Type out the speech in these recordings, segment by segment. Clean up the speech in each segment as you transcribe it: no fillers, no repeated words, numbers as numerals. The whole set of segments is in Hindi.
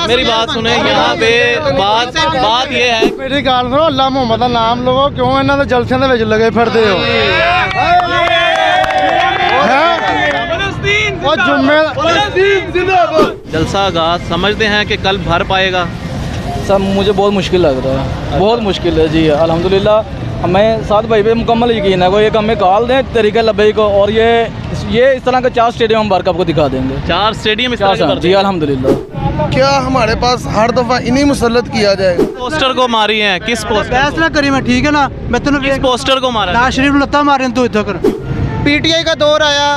मेरी बात सुने, यहाँ पे बात ये है, मेरी गल सुनो, अल्लाह मुहम्मद का नाम लो, क्यों इन्होंने जलसियां दे विच लगे फिरदे हो? जलसा आगाज समझते हैं कि कल भर पाएगा? सब मुझे बहुत मुश्किल लग रहा है, बहुत मुश्किल है जी। अल्हम्दुलिल्लाह हमें साथ भाई पे मुकम्मल यकीन है, कोई एक हमें कॉल दें तरीके लब्बई को, और ये इस तरह के 4 स्टेडियम हम वर्ल्ड कप को दिखा देंगे। 4 स्टेडियम जी अल्हम्दुलिल्लाह। क्या हमारे पास हर दफा इन्हीं मुसल्लत किया जाएगा? पोस्टर को मारी है, किस पोस्टर? बहस ना करी मैं, ठीक है ना, मैं तेन किस पोस्टर को मारा? ना शरीफ लत्ता मारे तू इधर कर। पीटीआई का दौर आया,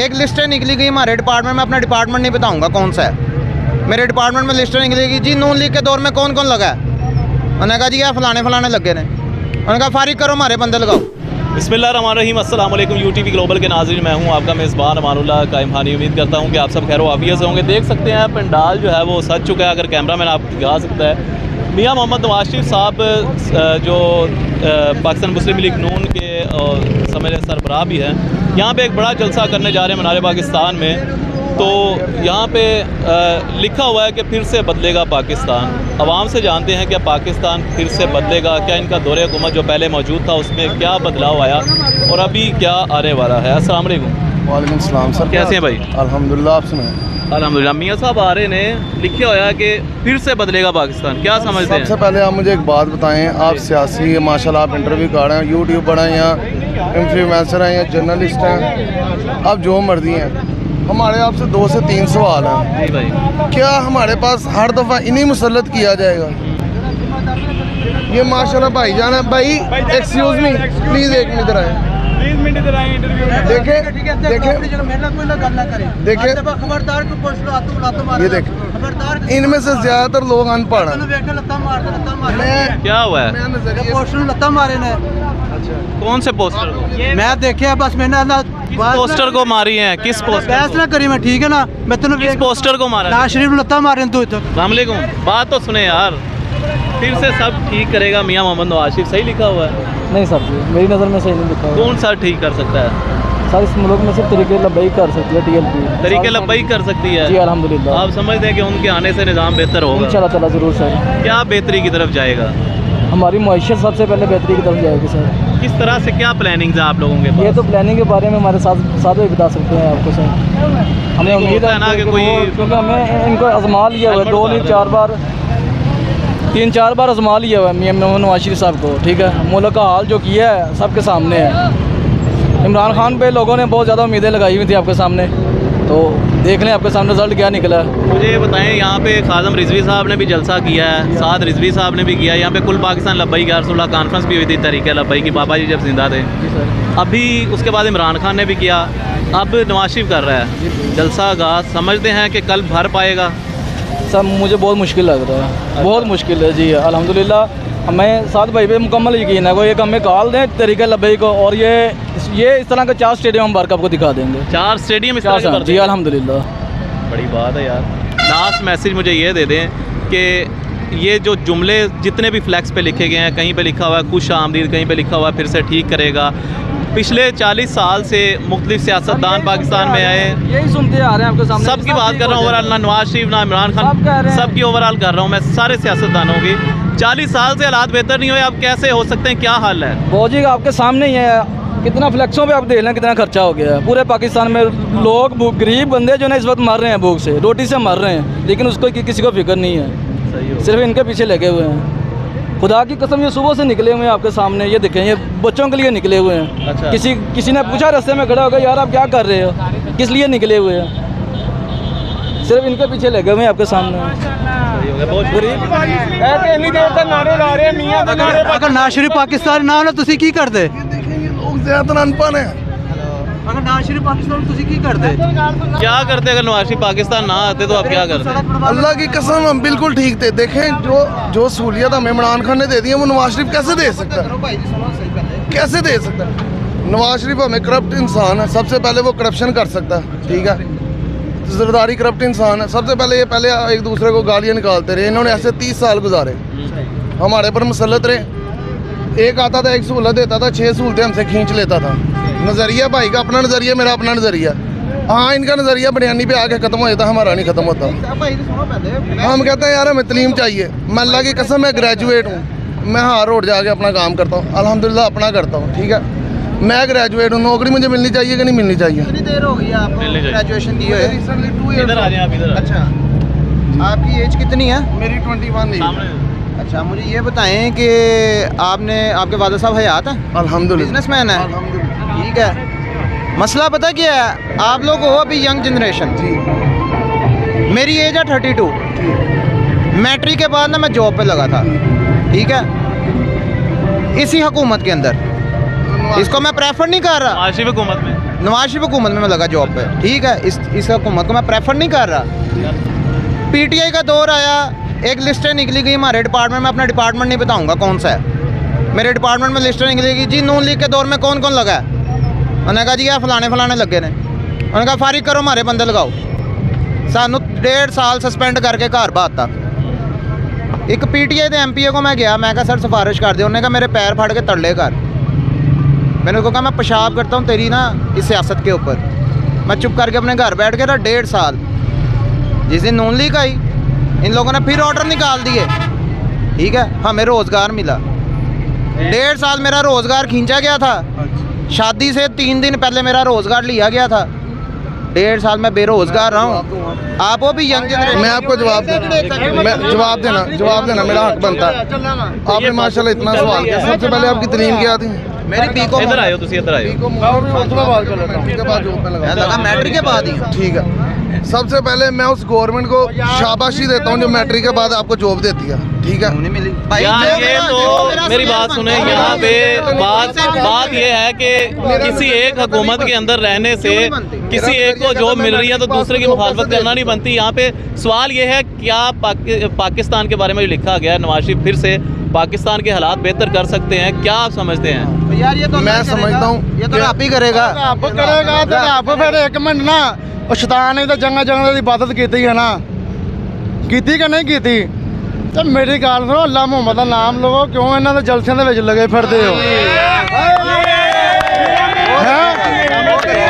एक लिस्टें निकली गई हमारे डिपार्टमेंट में, अपना डिपार्टमेंट नहीं बताऊंगा कौन सा है, मेरे डिपार्टमेंट में लिस्टें निकलेगी जी, नून लीग के दौर में कौन कौन लगा है? उन्होंने कहा जी ये फलाने लगे ने, उन्होंने कहा फारिग करो, हमारे बंदे लगाओ। बिस्मिल्लाहिर्रहमानिर्रहीम, अस्सलाम वालेकुम यूटीवी ग्लोबल के नाज़रीन, मैं हूं आपका मेज़बान अमानुल्लाह कायम खानी। उम्मीद करता हूं कि आप सब खैर वाफियत से होंगे। देख सकते हैं पंडाल जो है वो सज चुका है, अगर कैमरा मैन आप दिखा सकता है। मियां मोहम्मद नवाज शरीफ साहब जो पाकिस्तान मुस्लिम लीग नून के समझ सरबराह भी हैं, यहाँ पे एक बड़ा जलसा करने जा रहे हैं मीनार पाकिस्तान में। तो यहाँ पे लिखा हुआ है कि फिर से बदलेगा पाकिस्तान। आवाम से जानते हैं क्या पाकिस्तान फिर से बदलेगा, क्या इनका दौरे हुकूमत जो पहले मौजूद था उसमें क्या बदलाव आया और अभी क्या आने वाला है? अस्सलाम वालेकुम। वालेकुम सलाम सर, कैसे हैं भाई? अल्हम्दुलिल्लाह, आप सुनाएं? अल्हम्दुलिल्लाह। मियाँ साहब आ रहे ने लिखे हुआ है कि फिर से बदलेगा पाकिस्तान, क्या समझते हैं? सबसे पहले आप मुझे एक बात बताएं, आप सियासी माशाल्लाह आप इंटरव्यू कर रहे हैं, यूट्यूबर हैं या इन्फ्लुएंसर हैं या जर्नलिस्ट हैं, आप जो मर्जी हैं, हमारे आपसे 2 से 3 सवाल हैं। जी भाई। क्या हमारे पास हर दफ़ा इन्हीं मुसल्लत किया जाएगा? ये माशाल्लाह भाईजान है, भाई एक्सक्यूज़ मी प्लीज़, एक मिनट इधर आए। देखें ये देखें, इनमें से ज़्यादातर लोग अनपढ़ हैं। क्या हुआ है? पोस्टर लत्ता मारे ने, कौन से पोस्टर को? मैं देखा बस, मैंने किस पोस्टर को मारी है? किस पोस्टर? बहस ना करी मैं, ठीक है ना, मैं तेन किस पोस्टर को मारा? ना शरीफ लत्ता मारे तू इधर। अस्सलाम वालेकुम। बात तो सुने यार, फिर से सब ठीक करेगा मियां मोहम्मद नवाज शरीफ, सही लिखा हुआ है? नहीं सर जी, मेरी नज़र में सही नहीं लिखा। कौन सा ठीक कर सकता है? सर इस मुल्क में सिर्फ तरीके लब्बई कर सकती है TLP, तरीके लब्बई कर सकती है जी अल्हम्दुलिल्लाह। आप समझते हैं कि उनके आने से निज़ाम बेहतर होगा? इंशाल्लाह ताला ज़रूर सर। क्या बेहतरी की तरफ जाएगा? हमारी मुआशरत सबसे पहले बेहतरी की तरफ जाएगी सर। किस तरह से क्या प्लानिंग है आप लोगों के पास? ये तो प्लानिंग के बारे में हमारे साथ भी बता सकते हैं आपको सर। हमें उम्मीद है ना कि कोई, क्योंकि हमें इनको आजमा लिया हुआ है, 2 नहीं 4 बार 3-4 बार आजमा लिया हुआ है मियां मोहम्मद नवाज शरीफ साहब को, ठीक है। मुल्क का हाल जो किया है सबके सामने है। इमरान खान पे लोगों ने बहुत ज़्यादा उम्मीदें लगाई हुई थी आपके सामने, तो देख लें आपके सामने रिजल्ट क्या निकला है। मुझे ये बताएं, यहाँ पे खाज़म रिजवी साहब ने भी जलसा किया है, साथ रिजवी साहब ने भी किया है, यहाँ पे कुल पाकिस्तान लब्बई की रसूलुल्लाह कॉन्फ्रेंस भी हुई थी तरीके लब्बई की, बाबा जी जब जिंदा थे। जी सर। अभी उसके बाद इमरान खान ने भी किया, अब नवाज शरीफ कर रहा है जलसा आगाज। समझते हैं कि कल भर पाएगा? सब मुझे बहुत मुश्किल लग रहा है, बहुत मुश्किल है जी। अल्हम्दुलिल्लाह हमें साथ भाई पे मुकम्मल यकीन है, कोई एक हमें कॉल दें तरीके लब्बई को, और ये इस तरह के 4 स्टेडियम हम वर्ल्ड कप को दिखा देंगे। 4 स्टेडियम इस तरह के कर जी अल्हम्दुलिल्लाह। बड़ी बात है यार। लास्ट मैसेज मुझे ये दे दें कि ये जो जुमले जितने भी फ्लैक्स पे लिखे गए हैं, कहीं पे लिखा हुआ है खुश आमदीद, कहीं पे लिखा हुआ है फिर से ठीक करेगा, पिछले 40 साल से मुख्तलिफ सियासतदान पाकिस्तान में आए, यही सुनते आ रहे हैं आपके सामने। सबकी बात कर रहा हूँ ओवरऑल, ना नवाज शरीफ ना इमरान खान, सबकी ओवरऑल कर रहा हूँ मैं, सारे सियासतदानों की। 40 साल से हालात बेहतर नहीं हुए, अब कैसे हो सकते हैं? क्या हाल है? बहुत जी आपके सामने ही है, कितना फ्लैक्सों पे आप देख लें कितना खर्चा हो गया है। पूरे पाकिस्तान में लोग गरीब बंदे जो है इस वक्त मर रहे हैं, भूख से रोटी से मर रहे हैं, लेकिन उसको किसी को फिक्र नहीं है, सिर्फ इनके पीछे लगे हुए हैं। खुदा की कसम ये सुबह से निकले हुए हैं आपके सामने, ये देखें, ये बच्चों के लिए निकले हुए हैं। अच्छा। किसी ने पूछा रास्ते में खड़ा होगा, यार आप क्या कर रहे हो, किस लिए निकले हुए हैं? सिर्फ इनके पीछे लगे हुए हैं आपके सामने। अगर ना शरीफ पाकिस्तान ना होना तुसी की करते? लोग ज़्यादा अनपढ़ हैं। अगर ना शरीफ पाकिस्तान तुसी की करते? क्या करते? अगर नवाज शरीफ पाकिस्तान ना आते तो आप क्या करते? अल्लाह की कसम हम बिल्कुल ठीक थे। देखें जो सहूलियत हमें इमरान खान ने दे दी है वो नवाज शरीफ कैसे दे सकता है? कैसे दे सकता है? नवाज शरीफ हमें करप्ट इंसान है, सबसे पहले वो करप्शन कर सकता है, ठीक है। जरदारी करप्ट इंसान है, सबसे पहले ये एक दूसरे को गालियाँ निकालते रहे, इन्होंने ऐसे 30 साल गुजारे, हमारे पर मुसल्लत रहे। एक आता था, एक सहूलत देता था, 6 सहूलतें हमसे खींच लेता था। नज़रिया भाई का अपना नज़रिया, मेरा अपना नज़रिया। हाँ, इनका नज़रिया बनियानी पे आके ख़त्म हो जाता, हमारा नहीं ख़त्म होता। हम कहते हैं यार हमें तलीम चाहिए। मैं अल्लाह की कसम मैं ग्रेजुएट हूँ, मैं हर रोड जाके अपना काम करता हूँ, अल्हम्दुलिल्लाह अपना करता हूँ, ठीक है। मैं ग्रेजुएट हूँ, नौकरी मुझे मिलनी चाहिए कि नहीं मिलनी चाहिए? कितनी देर हो गई आपको मिलनी चाहिए। ग्रेजुएशन की है? इधर आ जाए आप, इधर अच्छा, आपकी एज कितनी है? मेरी 21 नहीं। सामने। अच्छा, मुझे ये बताएं कि आपके वालिद साहब हयात हैं, अल्हम्दुलिल्लाह। बिजनेसमैन है? अल्हम्दुलिल्लाह। ठीक है। मसला पता क्या है, आप लोग हो अभी यंग जनरेशन, मेरी एज है 32। मैट्रिक के बाद ना मैं जॉब पे लगा था, ठीक है, इसी हुकूमत के अंदर। इसको मैं प्रेफर नहीं कर रहा, माशी हुकूमत में। नवाज शरीफ हुकूमत में मैं लगा जॉब पे, ठीक है। इस हुकूमत को मैं प्रेफर नहीं कर रहा। पीटीआई का दौर आया, एक लिस्टें निकली गई हमारे डिपार्टमेंट में, अपना डिपार्टमेंट नहीं बताऊंगा कौन सा है, मेरे डिपार्टमेंट में लिस्टें निकलेगी जी नून लीग के दौर में कौन कौन लगा है। उन्होंने कहा जी ये फलाने लगे ने। उन्होंने कहा फारिग करो, हमारे बंदे लगाओ। सानू 1.5 साल सस्पेंड करके घर बाता। एक पीटीआई के MPA को मैं गया, मैं कहा सर सिफारिश कर दे। उन्होंने कहा मेरे पैर फाड़ के तड़ले कर। मैंने उसको कहा मैं पेशाब करता हूँ तेरी ना इस सियासत के ऊपर। मैं चुप करके अपने घर बैठ के रहा 1.5 साल। जिस दिन नून लीग आई, इन लोगों ने फिर ऑर्डर निकाल दिए, ठीक है, हमें रोज़गार मिला। 1.5 साल मेरा रोज़गार खींचा गया था, शादी से 3 दिन पहले मेरा रोज़गार लिया गया था। 1.5 साल मैं बेरोज़गार रहा हूँ। आप वो भी यंग जनरेशन। मैं आपको जवाब देना मेरा हक बनता है। आपने माशाल्लाह इतना सवाल किया। सबसे पहले आपकी तलीम क्या थी? मेरी बीकॉम इधर आयो, तुसी इधर आयो। लगा मैट्रिक के बाद ही। ठीक है, सबसे पहले मैं उस गवर्नमेंट को शाबाशी देता हूँ जो मैट्रिक के बाद आपको जॉब देती है, ठीक है। नहीं मिली यहाँ ये तो मेरी बात सुने, यहाँ पे बात ये है कि किसी एक हुकूमत के अंदर रहने से किसी एक को जॉब मिल रही है तो दूसरे की मुखालफत करना नहीं बनती। यहाँ पे सवाल ये है क्या पाकिस्तान के बारे में जो लिखा गया है, नवाज शरीफ फिर से पाकिस्तान के हालात बेहतर कर सकते हैं, क्या आप समझते हैं? यार ये तो मैं समझता हूँ ये तो आप ही करेगा। आप करेगा तो आप फिर एक मिनट ना ਉਹ ਸ਼ੈਤਾਨ ਨੇ ਤਾਂ ਜੰਗਾਂ ਦੀ ਇਬਾਦਤ ਕੀਤੀ ਹੈ ਨਾ, ਕੀਤੀ ਕਿ ਨਹੀਂ ਕੀਤੀ? ਤੇ ਮੇਰੀ ਗੱਲ ਸੁਣੋ, ਅੱਲਾ ਮੁਹੰਮਦ ਦਾ ਨਾਮ ਲਵੋ, ਕਿਉਂ ਇਹਨਾਂ ਦੇ ਜਲਸਿਆਂ ਦੇ ਵਿੱਚ ਲੱਗੇ ਫਿਰਦੇ ਹੋ?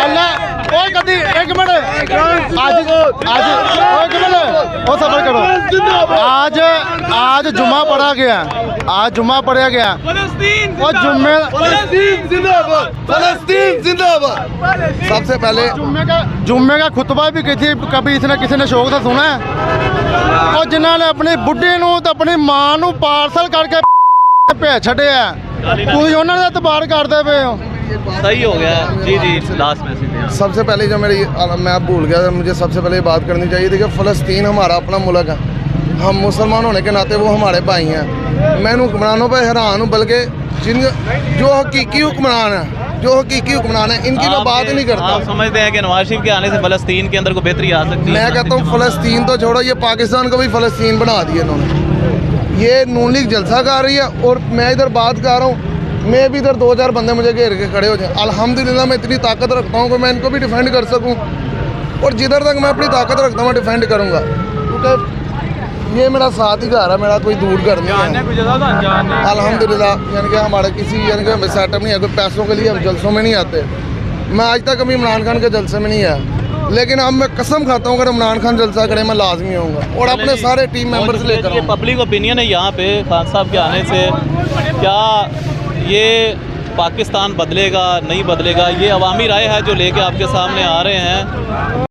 ਅੱਲਾ ਓਏ ਕਦੀ ਇੱਕ ਮਿੰਟ ਅੱਜ ਓਏ ਇੱਕ ਮਿੰਟ ਉਹ ਸਬਰ ਕਰੋ। आज जुम्मा पढ़ा गया, आज जुम्मा पढ़ा गया और फलस्तीन जिंदाबाद। सबसे पहले जुम्मे का खुतबा भी कभी इसने किसी ने शौक से सुना है? और जिन्होंने अपनी बुढ़ी नूं ते अपनी मां नूं पार्सल करके भेज छड़े है, तुसीं उन्हां दा इतबार करदे पे हो। सही हो गया जी। Last message. सबसे पहले जो मैं भूल गया, मुझे सबसे पहले बात करनी चाहिए थी कि फ़लस्तीन हमारा अपना मुल्क है, हम मुसलमान होने के नाते वो हमारे भाई हैं। मैं इन हुक्मरानों पर हैरान हूँ, बल्कि जो हकीकी हुक्मरान है इनकी मैं बात ही नहीं करता। आप समझते हैं कि नवाज शरीफ के आने से फ़लस्तीन के अंदर को बेहतरी आ सकती है? मैं कहता हूँ फ़लस्तीन तो छोड़ो, ये पाकिस्तान को भी फ़लस्तीन बना दिया इन्होंने। ये नून लीग जलसा कर रही है और मैं इधर बात कर रहा हूँ, मैं भी इधर 2-4 बंदे मुझे घेर के खड़े हो जाए। अल्हम्दुलिल्लाह मैं इतनी ताकत रखता हूँ कि मैं इनको भी डिफेंड कर सकूँ, और जिधर तक मैं अपनी ताकत रखता हूँ मैं डिफेंड करूँगा, क्योंकि ये मेरा साथ ही घर है, मेरा कोई दूर घर नहीं है। अल्हम्दुलिल्लाह यानी कि हमारे किसी यानी कि हमें सेटअप नहीं है, कोई पैसों के लिए हम जलसों में नहीं आते। मैं आज तक कभी इमरान खान के जलसे में नहीं आया, लेकिन अब मैं कसम खाता हूँ अगर इमरान खान जलसा करे मैं लाजमी होऊंगा और अपने सारे टीम मेंबर्स लेकर ये पब्लिक ओपिनियन है यहाँ पे खान साहब के आने से, क्या ये पाकिस्तान बदलेगा नहीं बदलेगा? ये अवामी राय है जो लेके आपके सामने आ रहे हैं।